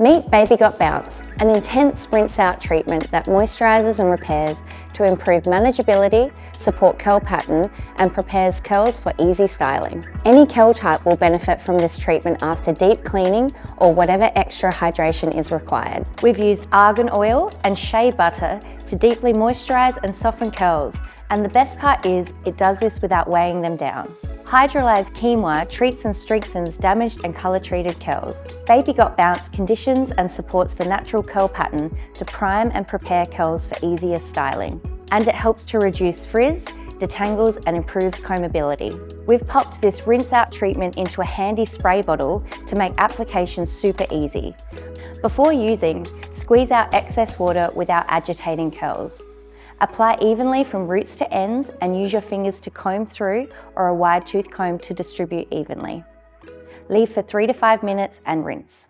Meet Baby Got Bounce, an intense rinse-out treatment that moisturises and repairs to improve manageability, support curl pattern, and prepares curls for easy styling. Any curl type will benefit from this treatment after deep cleaning or whatever extra hydration is required. We've used argan oil and shea butter to deeply moisturise and soften curls, and the best part is it does this without weighing them down. Hydrolyzed quinoa treats and strengthens damaged and colour-treated curls. Baby Got Bounce conditions and supports the natural curl pattern to prime and prepare curls for easier styling. And it helps to reduce frizz, detangles and improves combability. We've popped this rinse-out treatment into a handy spray bottle to make application super easy. Before using, squeeze out excess water without agitating curls. Apply evenly from roots to ends and use your fingers to comb through or a wide tooth comb to distribute evenly. Leave for 3 to 5 minutes and rinse.